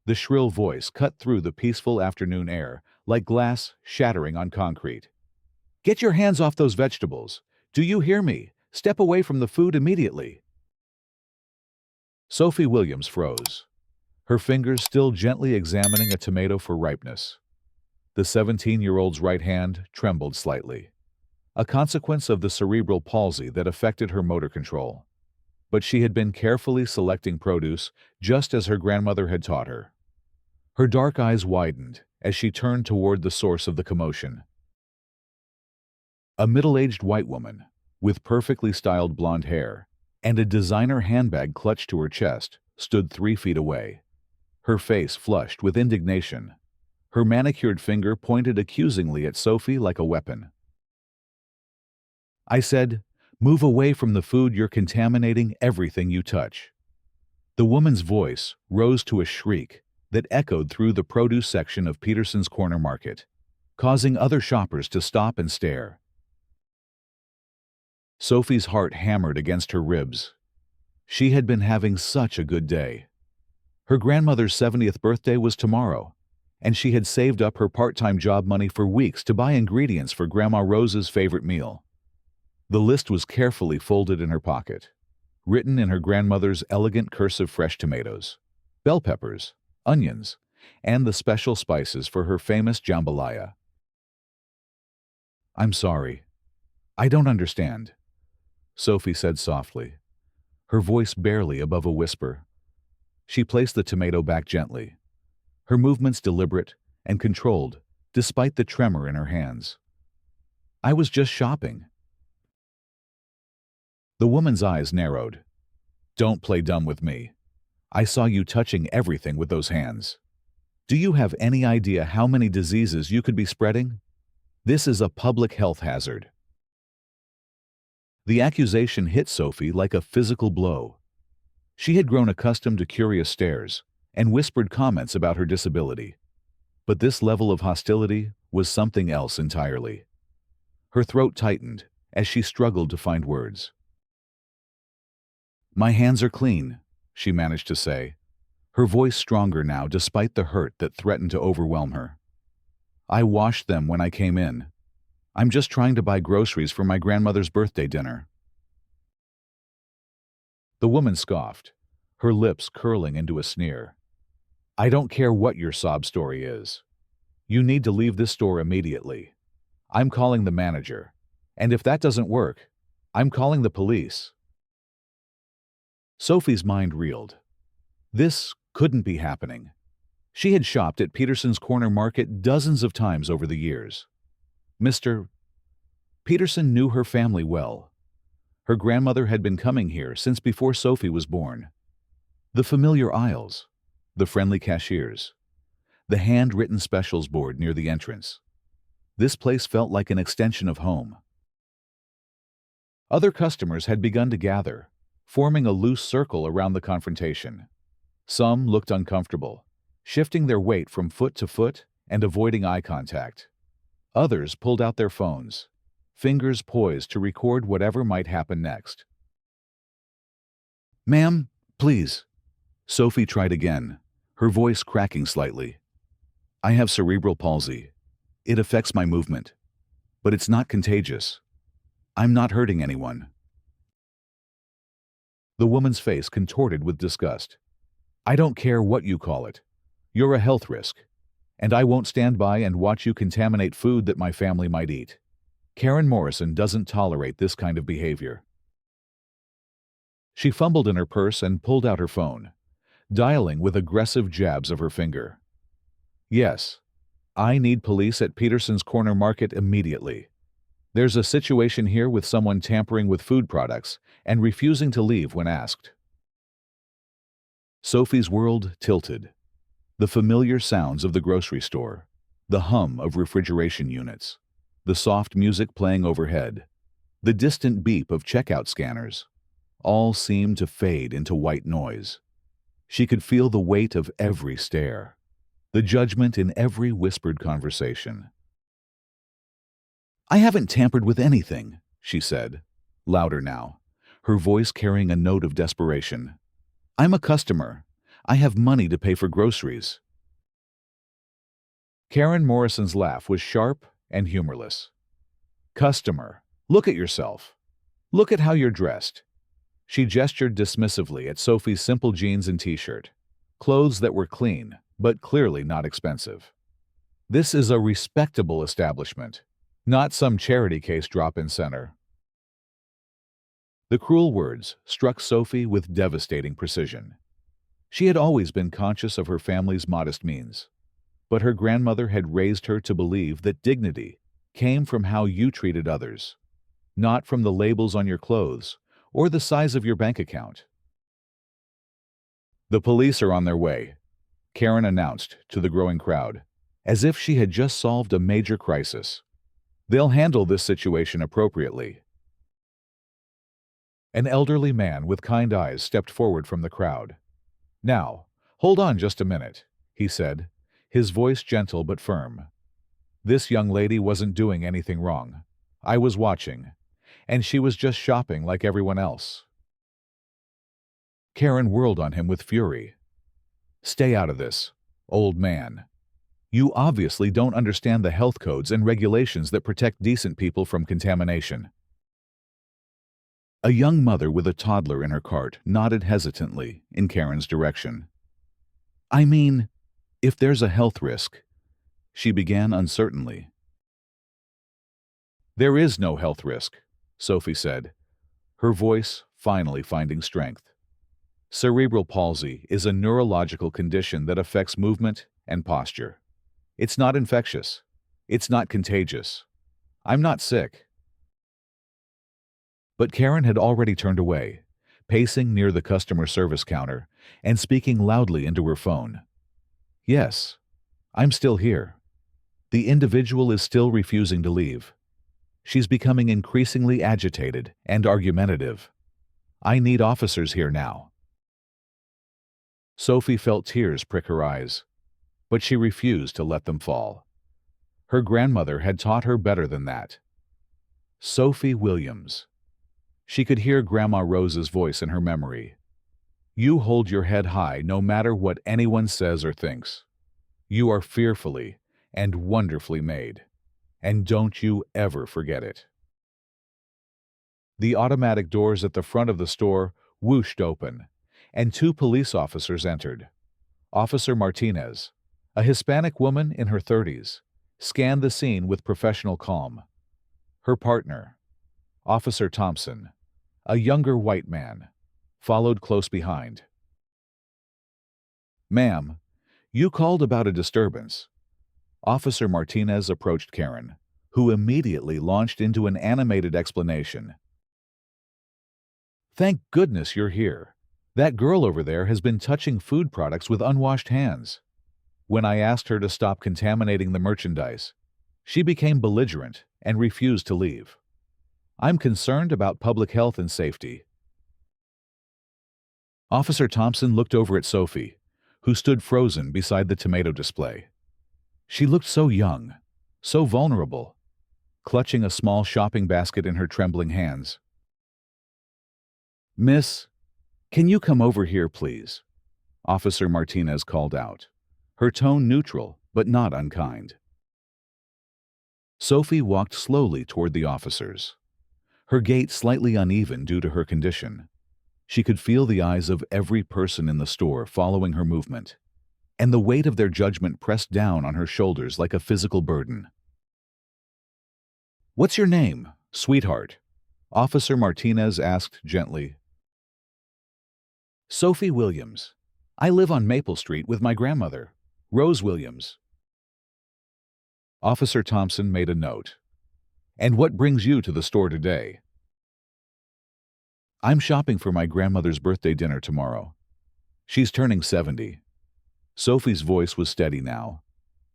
The shrill voice cut through the peaceful afternoon air, like glass shattering on concrete. "Get your hands off those vegetables! Do you hear me? Step away from the food immediately!" Sophie Williams froze, her fingers still gently examining a tomato for ripeness. The 17-year-old's right hand trembled slightly, a consequence of the cerebral palsy that affected her motor control. But she had been carefully selecting produce, just as her grandmother had taught her. Her dark eyes widened as she turned toward the source of the commotion. A middle-aged white woman, with perfectly styled blonde hair and a designer handbag clutched to her chest, stood 3 feet away. Her face flushed with indignation. Her manicured finger pointed accusingly at Sophie like a weapon. "I said, move away from the food, you're contaminating everything you touch." The woman's voice rose to a shriek that echoed through the produce section of Peterson's Corner Market, causing other shoppers to stop and stare. Sophie's heart hammered against her ribs. She had been having such a good day. Her grandmother's 70th birthday was tomorrow, and she had saved up her part-time job money for weeks to buy ingredients for Grandma Rose's favorite meal. The list was carefully folded in her pocket, written in her grandmother's elegant cursive: fresh tomatoes, bell peppers, onions, and the special spices for her famous jambalaya. "I'm sorry. I don't understand," Sophie said softly, her voice barely above a whisper. She placed the tomato back gently, her movements deliberate and controlled despite the tremor in her hands. "I was just shopping." The woman's eyes narrowed. "Don't play dumb with me. I saw you touching everything with those hands. Do you have any idea how many diseases you could be spreading? This is a public health hazard." The accusation hit Sophie like a physical blow. She had grown accustomed to curious stares and whispered comments about her disability. But this level of hostility was something else entirely. Her throat tightened as she struggled to find words. "My hands are clean," she managed to say, her voice stronger now despite the hurt that threatened to overwhelm her. "I washed them when I came in. I'm just trying to buy groceries for my grandmother's birthday dinner." The woman scoffed, her lips curling into a sneer. "I don't care what your sob story is. You need to leave this store immediately. I'm calling the manager, and if that doesn't work, I'm calling the police." Sophie's mind reeled. This couldn't be happening. She had shopped at Peterson's Corner Market dozens of times over the years. Mr. Peterson knew her family well. Her grandmother had been coming here since before Sophie was born. The familiar aisles, the friendly cashiers, the handwritten specials board near the entrance. This place felt like an extension of home. Other customers had begun to gather, forming a loose circle around the confrontation. Some looked uncomfortable, shifting their weight from foot to foot and avoiding eye contact. Others pulled out their phones, fingers poised to record whatever might happen next. "Ma'am, please." Sophie tried again, her voice cracking slightly. "I have cerebral palsy. It affects my movement. But it's not contagious. I'm not hurting anyone." The woman's face contorted with disgust. "I don't care what you call it. You're a health risk, and I won't stand by and watch you contaminate food that my family might eat. Karen Morrison doesn't tolerate this kind of behavior." She fumbled in her purse and pulled out her phone, dialing with aggressive jabs of her finger. "Yes, I need police at Peterson's Corner Market immediately. There's a situation here with someone tampering with food products and refusing to leave when asked." Sophie's world tilted. The familiar sounds of the grocery store, the hum of refrigeration units, the soft music playing overhead, the distant beep of checkout scanners, all seemed to fade into white noise. She could feel the weight of every stare, the judgment in every whispered conversation. "I haven't tampered with anything," she said, louder now, her voice carrying a note of desperation. "I'm a customer. I have money to pay for groceries." Karen Morrison's laugh was sharp and humorless. "Customer, look at yourself. Look at how you're dressed." She gestured dismissively at Sophie's simple jeans and t-shirt, clothes that were clean, but clearly not expensive. "This is a respectable establishment, not some charity case drop-in center." The cruel words struck Sophie with devastating precision. She had always been conscious of her family's modest means, but her grandmother had raised her to believe that dignity came from how you treated others, not from the labels on your clothes or the size of your bank account. "The police are on their way," Karen announced to the growing crowd, as if she had just solved a major crisis. "They'll handle this situation appropriately." An elderly man with kind eyes stepped forward from the crowd. "Now, hold on just a minute," he said, his voice gentle but firm. "This young lady wasn't doing anything wrong. I was watching, and she was just shopping like everyone else." Karen whirled on him with fury. "Stay out of this, old man. You obviously don't understand the health codes and regulations that protect decent people from contamination." A young mother with a toddler in her cart nodded hesitantly in Karen's direction. "I mean, if there's a health risk," she began uncertainly. "There is no health risk," Sophie said, her voice finally finding strength. "Cerebral palsy is a neurological condition that affects movement and posture. It's not infectious. It's not contagious. I'm not sick." But Karen had already turned away, pacing near the customer service counter and speaking loudly into her phone. "Yes, I'm still here. The individual is still refusing to leave. She's becoming increasingly agitated and argumentative. I need officers here now." Sophie felt tears prick her eyes, but she refused to let them fall. Her grandmother had taught her better than that. Sophie Williams. She could hear Grandma Rose's voice in her memory. "You hold your head high no matter what anyone says or thinks. You are fearfully and wonderfully made, and don't you ever forget it." The automatic doors at the front of the store whooshed open, and two police officers entered. Officer Martinez, a Hispanic woman in her 30s, scanned the scene with professional calm. Her partner, Officer Thompson, a younger white man, followed close behind. "Ma'am, you called about a disturbance." Officer Martinez approached Karen, who immediately launched into an animated explanation. "Thank goodness you're here. That girl over there has been touching food products with unwashed hands. When I asked her to stop contaminating the merchandise, she became belligerent and refused to leave. I'm concerned about public health and safety." Officer Thompson looked over at Sophie, who stood frozen beside the tomato display. She looked so young, so vulnerable, clutching a small shopping basket in her trembling hands. "Miss, can you come over here, please?" Officer Martinez called out, her tone neutral but not unkind. Sophie walked slowly toward the officers, her gait slightly uneven due to her condition. She could feel the eyes of every person in the store following her movement, and the weight of their judgment pressed down on her shoulders like a physical burden. "What's your name, sweetheart?" Officer Martinez asked gently. "Sophie Williams. I live on Maple Street with my grandmother, Rose Williams." Officer Thompson made a note. "And what brings you to the store today?" "I'm shopping for my grandmother's birthday dinner tomorrow. She's turning 70. Sophie's voice was steady now,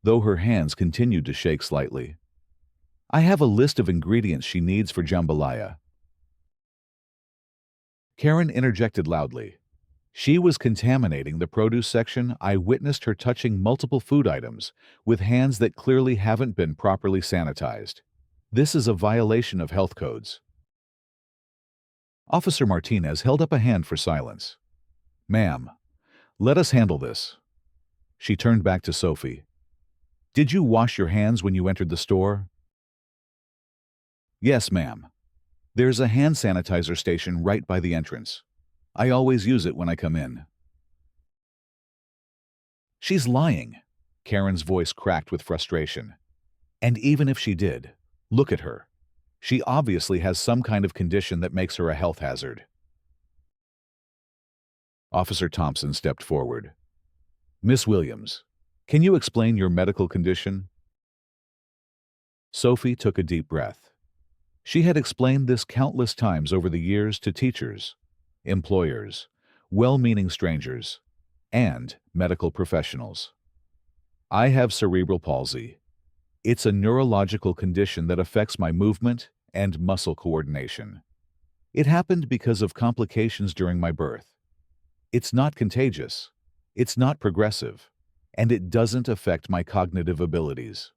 though her hands continued to shake slightly. "I have a list of ingredients she needs for jambalaya." Karen interjected loudly. She was contaminating the produce section. I witnessed her touching multiple food items with hands that clearly haven't been properly sanitized. This is a violation of health codes. Officer Martinez held up a hand for silence. "Ma'am, Let us handle this. She turned back to Sophie. Did you wash your hands when you entered the store? Yes, ma'am. There's a hand sanitizer station right by the entrance. I always use it when I come in. She's lying. Karen's voice cracked with frustration. And even if she did, look at her. She obviously has some kind of condition that makes her a health hazard. Officer Thompson stepped forward. Miss Williams, can you explain your medical condition? Sophie took a deep breath. She had explained this countless times over the years to teachers, employers, well-meaning strangers, and medical professionals. I have cerebral palsy. It's a neurological condition that affects my movement and muscle coordination. It happened because of complications during my birth. It's not contagious, it's not progressive, and it doesn't affect my cognitive abilities.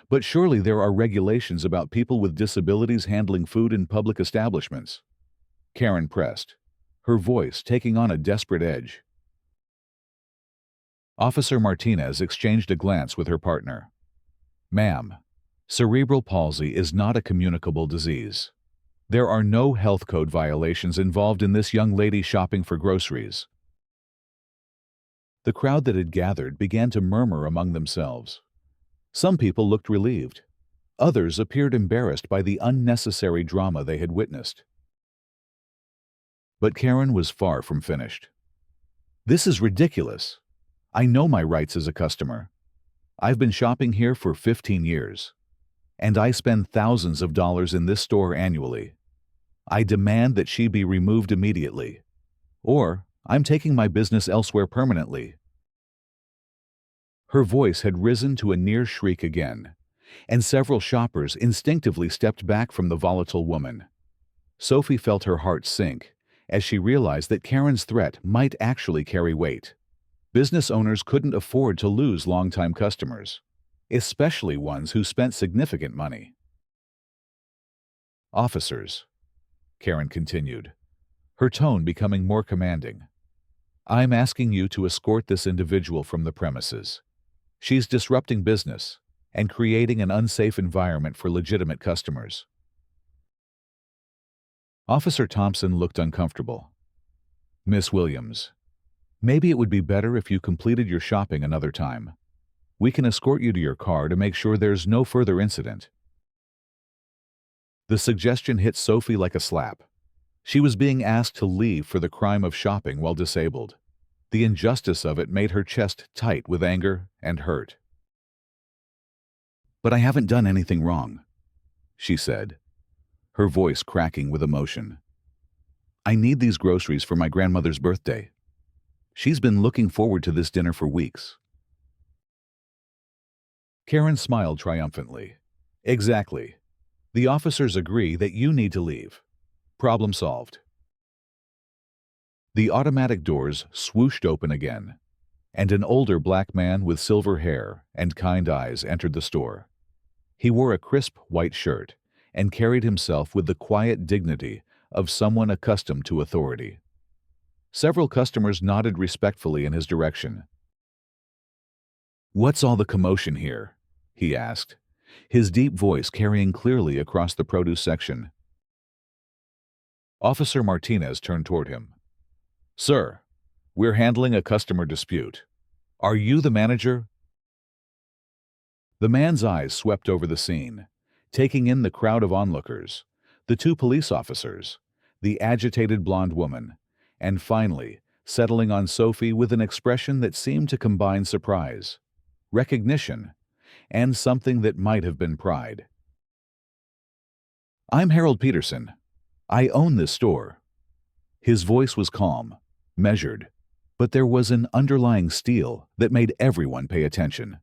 But surely there are regulations about people with disabilities handling food in public establishments. Karen pressed, her voice taking on a desperate edge. Officer Martinez exchanged a glance with her partner. Ma'am, cerebral palsy is not a communicable disease. There are no health code violations involved in this young lady shopping for groceries. The crowd that had gathered began to murmur among themselves. Some people looked relieved. Others appeared embarrassed by the unnecessary drama they had witnessed. But Karen was far from finished. This is ridiculous. I know my rights as a customer. I've been shopping here for 15 years. And I spend thousands of dollars in this store annually. I demand that she be removed immediately. Or I'm taking my business elsewhere permanently. Her voice had risen to a near shriek again, and several shoppers instinctively stepped back from the volatile woman. Sophie felt her heart sink as she realized that Karen's threat might actually carry weight. Business owners couldn't afford to lose longtime customers, especially ones who spent significant money. Officers, Karen continued, her tone becoming more commanding. I'm asking you to escort this individual from the premises. She's disrupting business and creating an unsafe environment for legitimate customers. Officer Thompson looked uncomfortable. Miss Williams, maybe it would be better if you completed your shopping another time. We can escort you to your car to make sure there's no further incident. The suggestion hit Sophie like a slap. She was being asked to leave for the crime of shopping while disabled. The injustice of it made her chest tight with anger and hurt. But I haven't done anything wrong, she said, her voice cracking with emotion. I need these groceries for my grandmother's birthday. She's been looking forward to this dinner for weeks. Karen smiled triumphantly. Exactly. The officers agree that you need to leave. Problem solved. The automatic doors swooshed open again, and an older black man with silver hair and kind eyes entered the store. He wore a crisp white shirt and carried himself with the quiet dignity of someone accustomed to authority. Several customers nodded respectfully in his direction. What's all the commotion here? He asked, his deep voice carrying clearly across the produce section. Officer Martinez turned toward him. Sir, we're handling a customer dispute. Are you the manager? The man's eyes swept over the scene, taking in the crowd of onlookers, the two police officers, the agitated blonde woman, and finally settling on Sophie with an expression that seemed to combine surprise, recognition, and something that might have been pride. I'm Harold Peterson. I own this store. His voice was calm, measured, but there was an underlying steel that made everyone pay attention.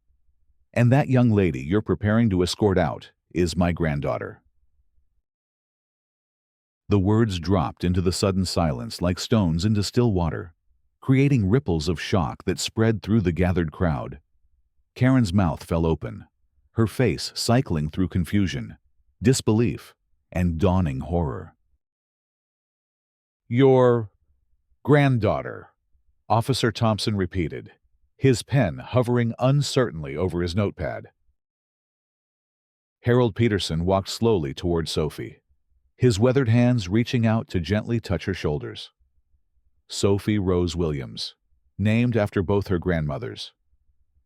And that young lady you're preparing to escort out is my granddaughter. The words dropped into the sudden silence like stones into still water, creating ripples of shock that spread through the gathered crowd. Karen's mouth fell open, her face cycling through confusion, disbelief, and dawning horror. Your granddaughter, Officer Thompson repeated, his pen hovering uncertainly over his notepad. Harold Peterson walked slowly toward Sophie, his weathered hands reaching out to gently touch her shoulders. Sophie Rose Williams, named after both her grandmothers.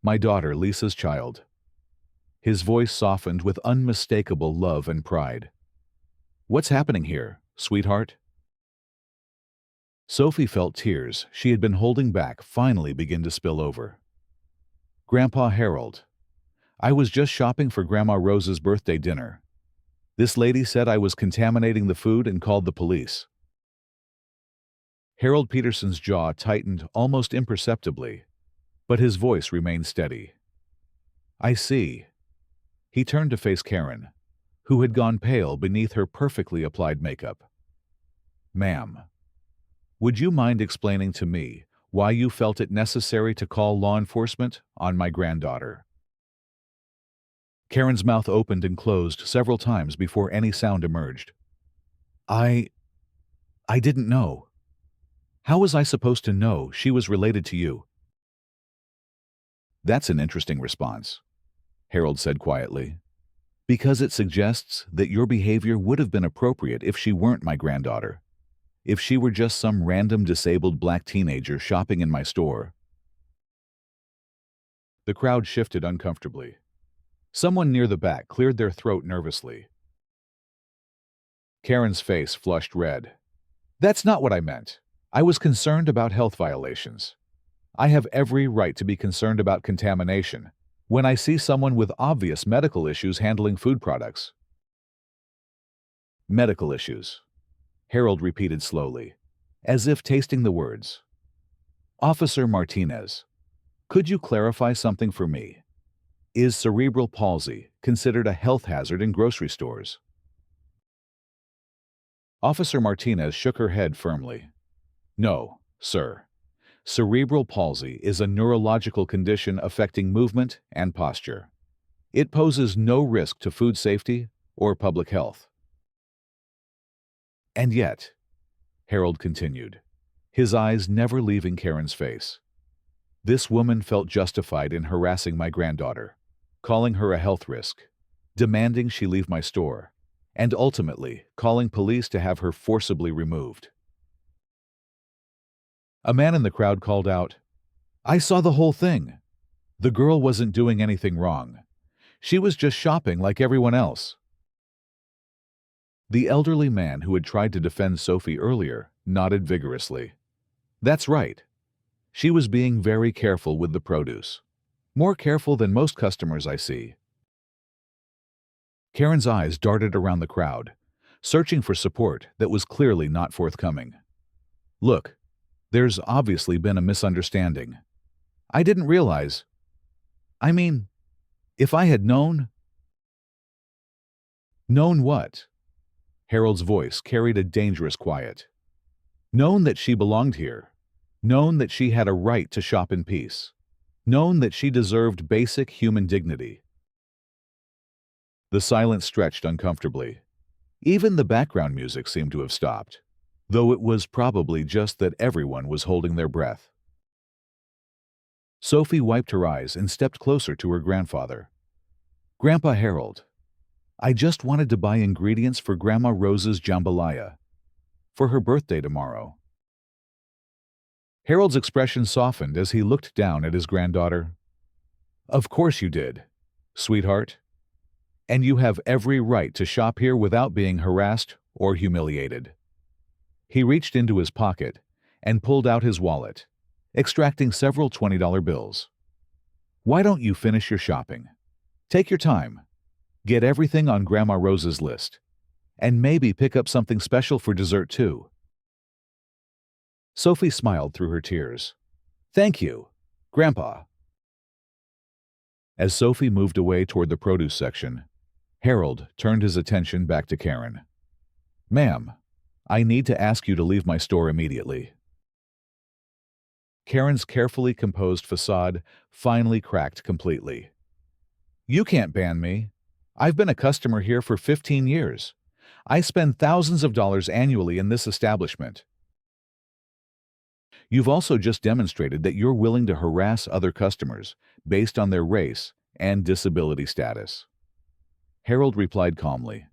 My daughter, Lisa's child. His voice softened with unmistakable love and pride. What's happening here, sweetheart? Sophie felt tears she had been holding back finally begin to spill over. Grandpa Harold, I was just shopping for Grandma Rose's birthday dinner. This lady said I was contaminating the food and called the police. Harold Peterson's jaw tightened almost imperceptibly, but his voice remained steady. I see. He turned to face Karen, who had gone pale beneath her perfectly applied makeup. Ma'am, would you mind explaining to me why you felt it necessary to call law enforcement on my granddaughter? Karen's mouth opened and closed several times before any sound emerged. I didn't know. How was I supposed to know she was related to you? That's an interesting response, Harold said quietly, because it suggests that your behavior would have been appropriate if she weren't my granddaughter. If she were just some random disabled black teenager shopping in my store. The crowd shifted uncomfortably. Someone near the back cleared their throat nervously. Karen's face flushed red. That's not what I meant. I was concerned about health violations. I have every right to be concerned about contamination when I see someone with obvious medical issues handling food products. Medical issues, Harold repeated slowly, as if tasting the words. Officer Martinez, could you clarify something for me? Is cerebral palsy considered a health hazard in grocery stores? Officer Martinez shook her head firmly. No, sir. Cerebral palsy is a neurological condition affecting movement and posture. It poses no risk to food safety or public health. And yet, Harold continued, his eyes never leaving Karen's face, this woman felt justified in harassing my granddaughter, calling her a health risk, demanding she leave my store, and ultimately calling police to have her forcibly removed. A man in the crowd called out, I saw the whole thing. The girl wasn't doing anything wrong. She was just shopping like everyone else. The elderly man who had tried to defend Sophie earlier nodded vigorously. That's right. She was being very careful with the produce. More careful than most customers I see. Karen's eyes darted around the crowd, searching for support that was clearly not forthcoming. Look, there's obviously been a misunderstanding. I didn't realize. I mean, if I had known... Known what? Harold's voice carried a dangerous quiet. Known that she belonged here. Known that she had a right to shop in peace. Known that she deserved basic human dignity. The silence stretched uncomfortably. Even the background music seemed to have stopped, though it was probably just that everyone was holding their breath. Sophie wiped her eyes and stepped closer to her grandfather. Grandpa Harold, I just wanted to buy ingredients for Grandma Rose's jambalaya for her birthday tomorrow. Harold's expression softened as he looked down at his granddaughter. Of course you did, sweetheart. And you have every right to shop here without being harassed or humiliated. He reached into his pocket and pulled out his wallet, extracting several $20 bills. Why don't you finish your shopping? Take your time. Get everything on Grandma Rose's list. And maybe pick up something special for dessert too. Sophie smiled through her tears. Thank you, Grandpa. As Sophie moved away toward the produce section, Harold turned his attention back to Karen. Ma'am, I need to ask you to leave my store immediately. Karen's carefully composed facade finally cracked completely. You can't ban me. I've been a customer here for 15 years. I spend thousands of dollars annually in this establishment. You've also just demonstrated that you're willing to harass other customers based on their race and disability status. Harold replied calmly,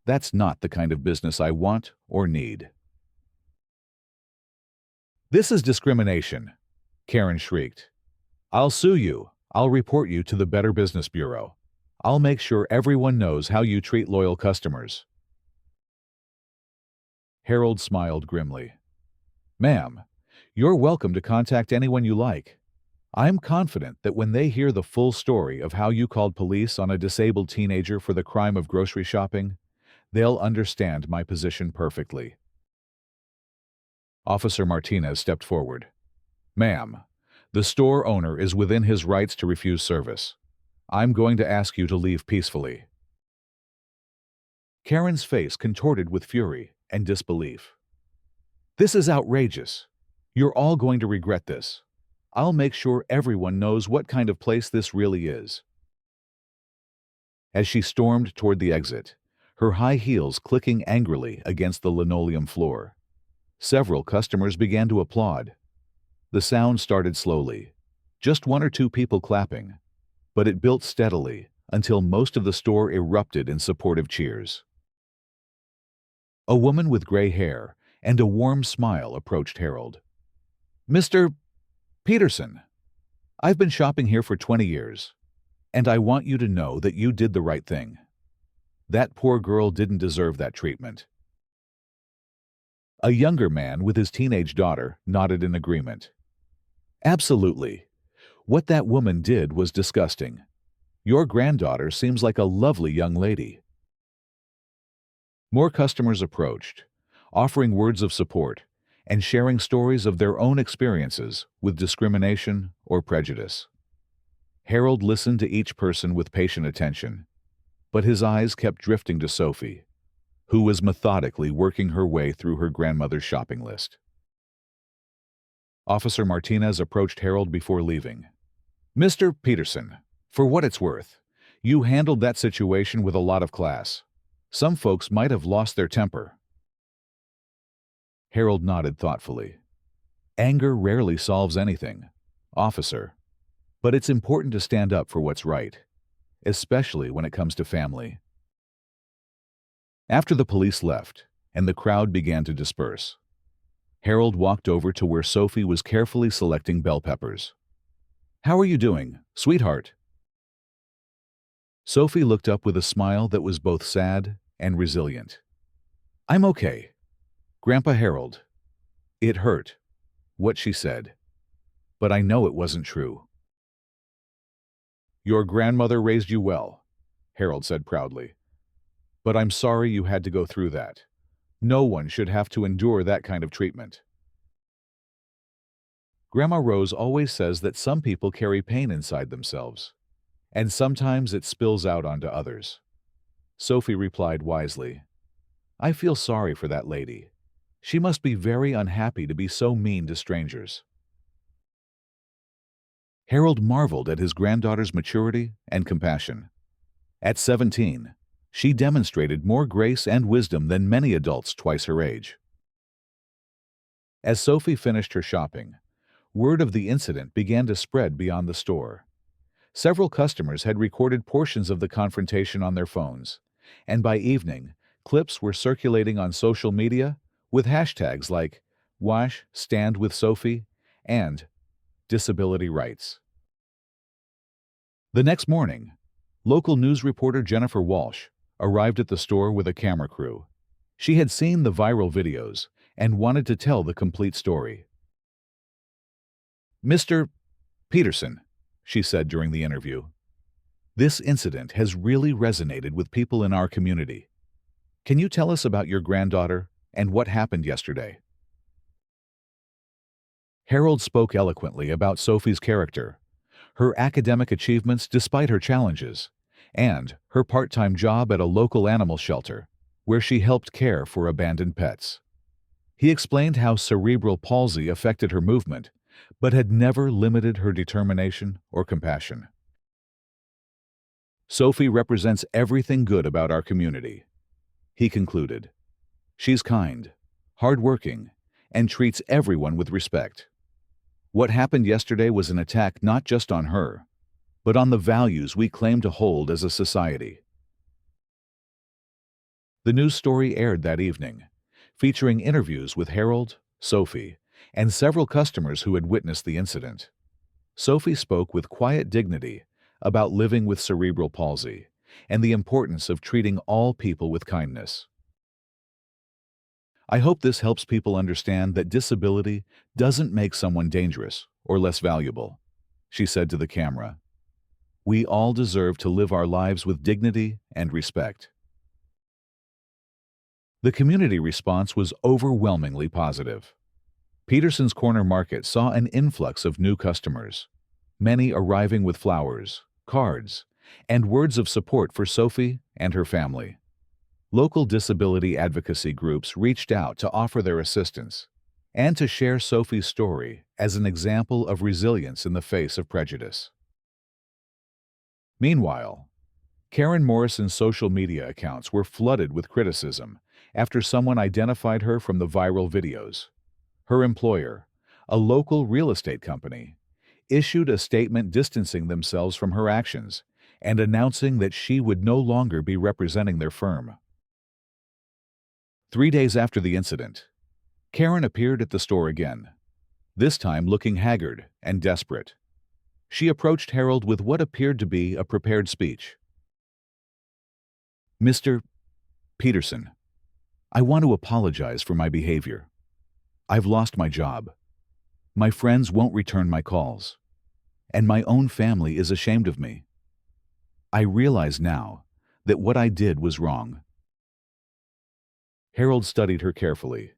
"That's not the kind of business I want or need." "This is discrimination," Karen shrieked. "I'll sue you. I'll report you to the Better Business Bureau. I'll make sure everyone knows how you treat loyal customers." Harold smiled grimly. "Ma'am, you're welcome to contact anyone you like. I'm confident that when they hear the full story of how you called police on a disabled teenager for the crime of grocery shopping, they'll understand my position perfectly." Officer Martinez stepped forward. "Ma'am, the store owner is within his rights to refuse service. I'm going to ask you to leave peacefully." Karen's face contorted with fury and disbelief. "This is outrageous. You're all going to regret this. I'll make sure everyone knows what kind of place this really is." As she stormed toward the exit, her high heels clicking angrily against the linoleum floor, several customers began to applaud. The sound started slowly, just one or two people clapping, but it built steadily until most of the store erupted in supportive cheers. A woman with gray hair and a warm smile approached Harold. "Mr. Peterson, I've been shopping here for 20 years, and I want you to know that you did the right thing. That poor girl didn't deserve that treatment." A younger man with his teenage daughter nodded in agreement. "Absolutely. What that woman did was disgusting. Your granddaughter seems like a lovely young lady." More customers approached, offering words of support and sharing stories of their own experiences with discrimination or prejudice. Harold listened to each person with patient attention, but his eyes kept drifting to Sophie, who was methodically working her way through her grandmother's shopping list. Officer Martinez approached Harold before leaving. "Mr. Peterson, for what it's worth, you handled that situation with a lot of class. Some folks might have lost their temper." Harold nodded thoughtfully. "Anger rarely solves anything, officer, but it's important to stand up for what's right, especially when it comes to family." After the police left and the crowd began to disperse, Harold walked over to where Sophie was carefully selecting bell peppers. "How are you doing, sweetheart?" Sophie looked up with a smile that was both sad and resilient. "I'm okay, Grandpa Harold." It hurt, what she said, but I know it wasn't true. "Your grandmother raised you well," Harold said proudly. "But I'm sorry you had to go through that. No one should have to endure that kind of treatment." Grandma Rose always says that some people carry pain inside themselves, and sometimes it spills out onto others. Sophie replied wisely, "I feel sorry for that lady. She must be very unhappy to be so mean to strangers." Harold marveled at his granddaughter's maturity and compassion. At 17, she demonstrated more grace and wisdom than many adults twice her age. As Sophie finished her shopping, word of the incident began to spread beyond the store. Several customers had recorded portions of the confrontation on their phones, and by evening, clips were circulating on social media with hashtags like Wash Stand with Sophie and Disability Rights. The next morning, local news reporter Jennifer Walsh arrived at the store with a camera crew. She had seen the viral videos and wanted to tell the complete story. "Mr. Peterson," she said during the interview, "this incident has really resonated with people in our community. Can you tell us about your granddaughter and what happened yesterday?" Harold spoke eloquently about Sophie's character, her academic achievements despite her challenges, and her part-time job at a local animal shelter, where she helped care for abandoned pets. He explained how cerebral palsy affected her movement, but had never limited her determination or compassion. "Sophie represents everything good about our community," he concluded. "She's kind, hardworking, and treats everyone with respect. What happened yesterday was an attack not just on her, but on the values we claim to hold as a society. The news story aired that evening, featuring interviews with Harold, Sophie, and several customers who had witnessed the incident. Sophie spoke with quiet dignity about living with cerebral palsy and the importance of treating all people with kindness. I hope this helps people understand that disability doesn't make someone dangerous or less valuable, she said to the camera. We all deserve to live our lives with dignity and respect. The community response was overwhelmingly positive. Peterson's Corner Market saw an influx of new customers, many arriving with flowers, cards, and words of support for Sophie and her family. Local disability advocacy groups reached out to offer their assistance and to share Sophie's story as an example of resilience in the face of prejudice. Meanwhile, Karen Morrison's social media accounts were flooded with criticism after someone identified her from the viral videos. Her employer, a local real estate company, issued a statement distancing themselves from her actions and announcing that she would no longer be representing their firm. 3 days after the incident, Karen appeared at the store again, this time looking haggard and desperate. She approached Harold with what appeared to be a prepared speech. Mr. Peterson, I want to apologize for my behavior. I've lost my job. My friends won't return my calls, and my own family is ashamed of me. I realize now that what I did was wrong. Harold studied her carefully.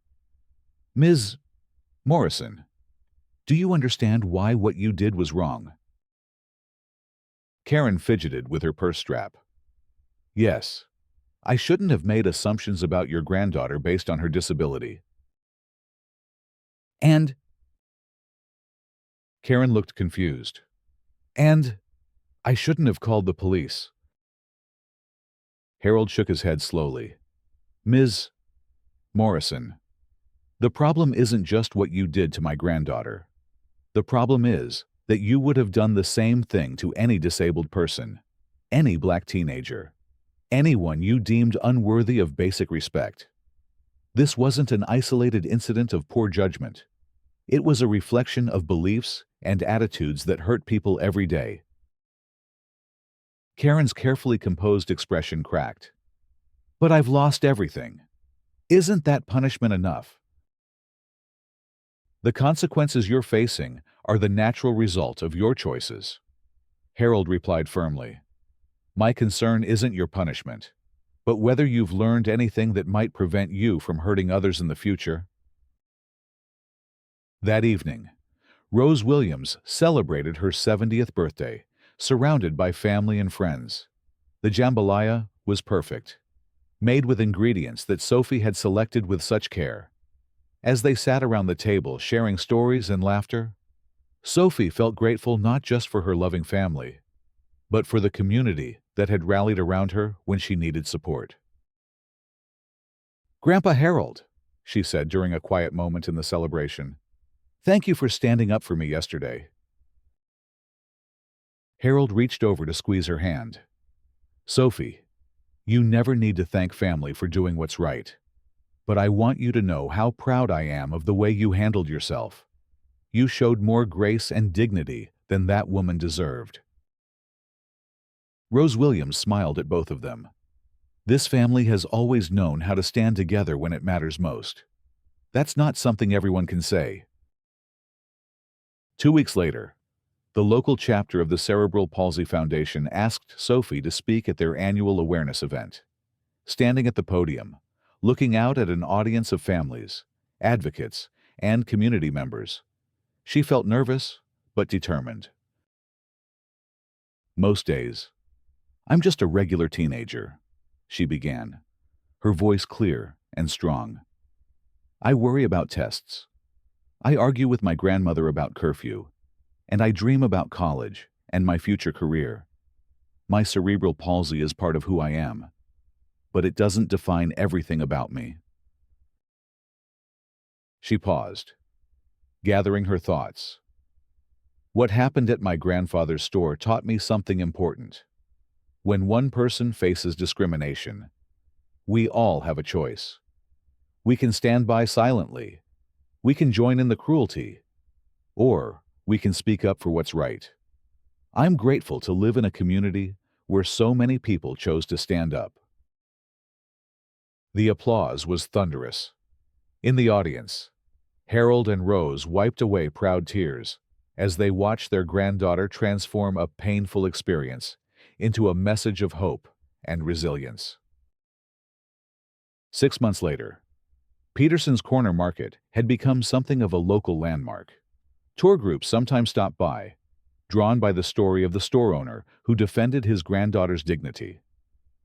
Ms. Morrison, do you understand why what you did was wrong? Karen fidgeted with her purse strap. Yes, I shouldn't have made assumptions about your granddaughter based on her disability. And? Karen looked confused. And I shouldn't have called the police. Harold shook his head slowly. Ms. Morrison, the problem isn't just what you did to my granddaughter. The problem is that you would have done the same thing to any disabled person, any black teenager, anyone you deemed unworthy of basic respect. This wasn't an isolated incident of poor judgment. It was a reflection of beliefs and attitudes that hurt people every day. Karen's carefully composed expression cracked. But I've lost everything. Isn't that punishment enough? The consequences you're facing are the natural result of your choices. Harold replied firmly. My concern isn't your punishment, but whether you've learned anything that might prevent you from hurting others in the future. That evening, Rose Williams celebrated her 70th birthday, surrounded by family and friends. The jambalaya was perfect, made with ingredients that Sophie had selected with such care. As they sat around the table sharing stories and laughter, Sophie felt grateful not just for her loving family, but for the community that had rallied around her when she needed support. Grandpa Harold, she said during a quiet moment in the celebration, thank you for standing up for me yesterday. Harold reached over to squeeze her hand. Sophie, you never need to thank family for doing what's right, but I want you to know how proud I am of the way you handled yourself. You showed more grace and dignity than that woman deserved. Rose Williams smiled at both of them. This family has always known how to stand together when it matters most. That's not something everyone can say. 2 weeks later, the local chapter of the Cerebral Palsy Foundation asked Sophie to speak at their annual awareness event. Standing at the podium, looking out at an audience of families, advocates, and community members, she felt nervous but determined. Most days, I'm just a regular teenager, she began, her voice clear and strong. I worry about tests. I argue with my grandmother about curfew, and I dream about college and my future career. My cerebral palsy is part of who I am, but it doesn't define everything about me. She paused, gathering her thoughts. What happened at my grandfather's store taught me something important. When one person faces discrimination, we all have a choice. We can stand by silently, we can join in the cruelty, or we can speak up for what's right. I'm grateful to live in a community where so many people chose to stand up. The applause was thunderous. In the audience, Harold and Rose wiped away proud tears as they watched their granddaughter transform a painful experience into a message of hope and resilience. 6 months later, Peterson's Corner Market had become something of a local landmark. Tour groups sometimes stopped by, drawn by the story of the store owner who defended his granddaughter's dignity.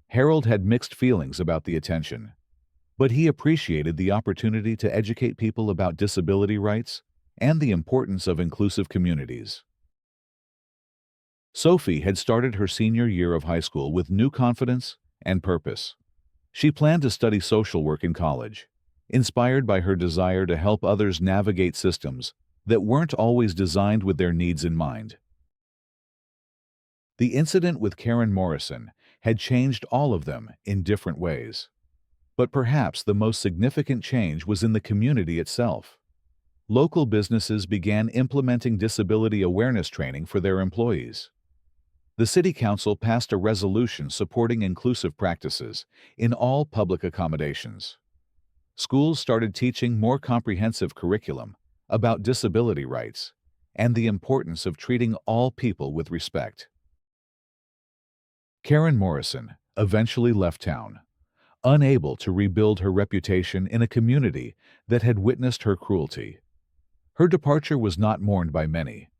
Harold had mixed feelings about the attention, but he appreciated the opportunity to educate people about disability rights and the importance of inclusive communities. Sophie had started her senior year of high school with new confidence and purpose. She planned to study social work in college, inspired by her desire to help others navigate systems that weren't always designed with their needs in mind. The incident with Karen Morrison had changed all of them in different ways. But perhaps the most significant change was in the community itself. Local businesses began implementing disability awareness training for their employees. The City Council passed a resolution supporting inclusive practices in all public accommodations. Schools started teaching more comprehensive curriculum about disability rights and the importance of treating all people with respect. Karen Morrison eventually left town, unable to rebuild her reputation in a community that had witnessed her cruelty. Her departure was not mourned by many,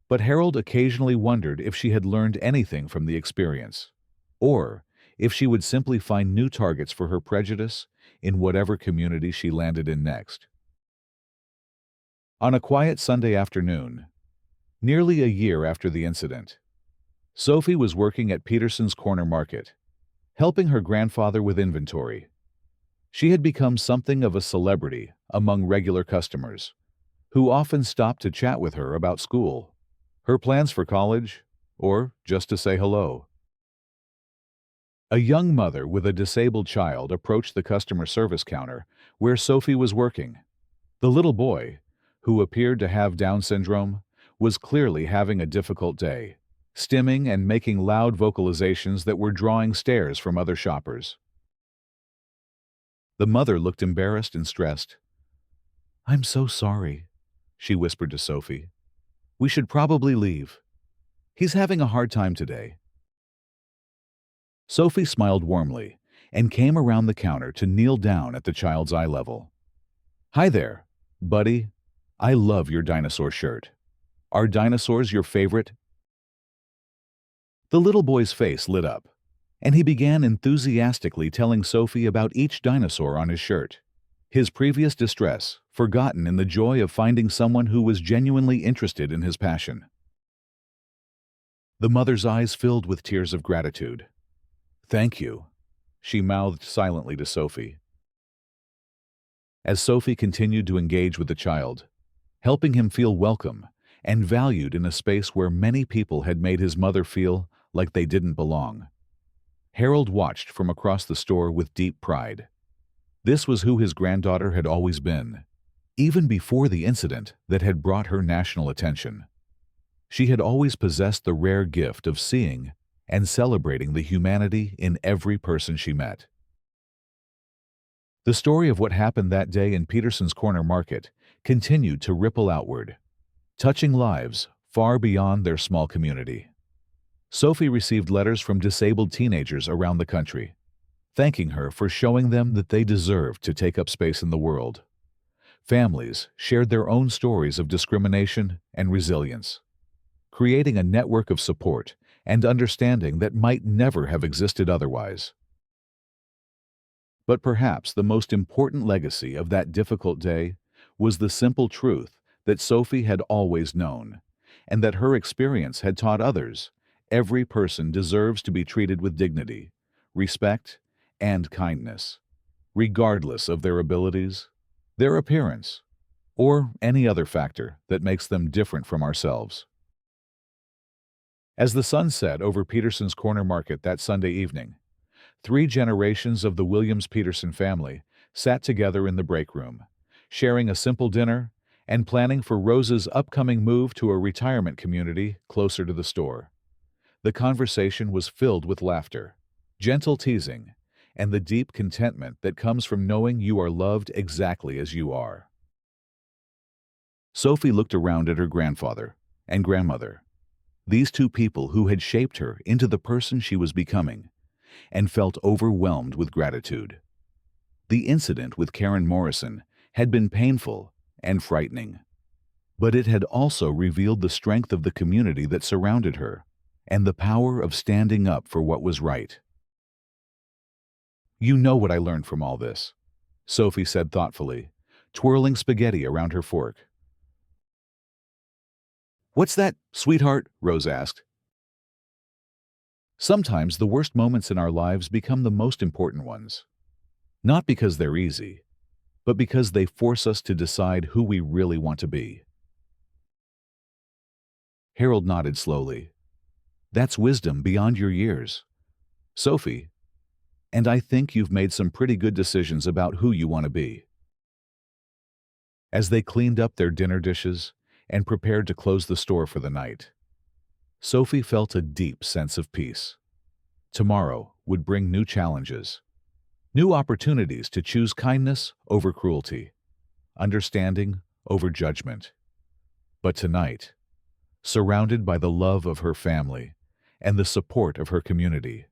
but Harold occasionally wondered if she had learned anything from the experience, or if she would simply find new targets for her prejudice in whatever community she landed in next. On a quiet Sunday afternoon, nearly a year after the incident, Sophie was working at Peterson's Corner Market, helping her grandfather with inventory. She had become something of a celebrity among regular customers, who often stopped to chat with her about school, her plans for college, or just to say hello. A young mother with a disabled child approached the customer service counter where Sophie was working. The little boy, who appeared to have Down syndrome, was clearly having a difficult day, stimming and making loud vocalizations that were drawing stares from other shoppers. The mother looked embarrassed and stressed. "I'm so sorry," she whispered to Sophie. "We should probably leave. He's having a hard time today." Sophie smiled warmly and came around the counter to kneel down at the child's eye level. "Hi there, buddy. I love your dinosaur shirt. Are dinosaurs your favorite?" The little boy's face lit up, and he began enthusiastically telling Sophie about each dinosaur on his shirt, his previous distress forgotten in the joy of finding someone who was genuinely interested in his passion. The mother's eyes filled with tears of gratitude. "Thank you," she mouthed silently to Sophie. As Sophie continued to engage with the child, helping him feel welcome and valued in a space where many people had made his mother feel like they didn't belong, Harold watched from across the store with deep pride. This was who his granddaughter had always been, even before the incident that had brought her national attention. She had always possessed the rare gift of seeing and celebrating the humanity in every person she met. The story of what happened that day in Peterson's Corner Market continued to ripple outward, touching lives far beyond their small community. Sophie received letters from disabled teenagers around the country, thanking her for showing them that they deserved to take up space in the world. Families shared their own stories of discrimination and resilience, creating a network of support and understanding that might never have existed otherwise. But perhaps the most important legacy of that difficult day was the simple truth that Sophie had always known, and that her experience had taught others: every person deserves to be treated with dignity, respect, and kindness, regardless of their abilities, their appearance, or any other factor that makes them different from ourselves. As the sun set over Peterson's Corner Market that Sunday evening, 3 generations of the Williams-Peterson family sat together in the break room, sharing a simple dinner and planning for Rose's upcoming move to a retirement community closer to the store. The conversation was filled with laughter, gentle teasing, and the deep contentment that comes from knowing you are loved exactly as you are. Sophie looked around at her grandfather and grandmother, these two people who had shaped her into the person she was becoming, and felt overwhelmed with gratitude. The incident with Karen Morrison had been painful and frightening, but it had also revealed the strength of the community that surrounded her and the power of standing up for what was right. "You know what I learned from all this," Sophie said thoughtfully, twirling spaghetti around her fork. "What's that, sweetheart?" Rose asked. "Sometimes the worst moments in our lives become the most important ones. Not because they're easy, but because they force us to decide who we really want to be." Harold nodded slowly. "That's wisdom beyond your years, Sophie, and I think you've made some pretty good decisions about who you want to be." As they cleaned up their dinner dishes and prepared to close the store for the night, Sophie felt a deep sense of peace. Tomorrow would bring new challenges, new opportunities to choose kindness over cruelty, understanding over judgment. But tonight, surrounded by the love of her family and the support of her community,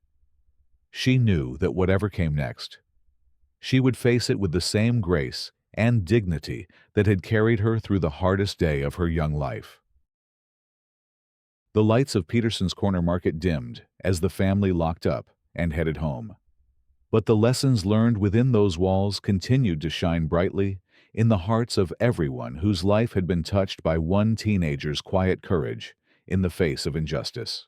she knew that whatever came next, she would face it with the same grace and dignity that had carried her through the hardest day of her young life. The lights of Peterson's Corner Market dimmed as the family locked up and headed home. But the lessons learned within those walls continued to shine brightly in the hearts of everyone whose life had been touched by one teenager's quiet courage in the face of injustice.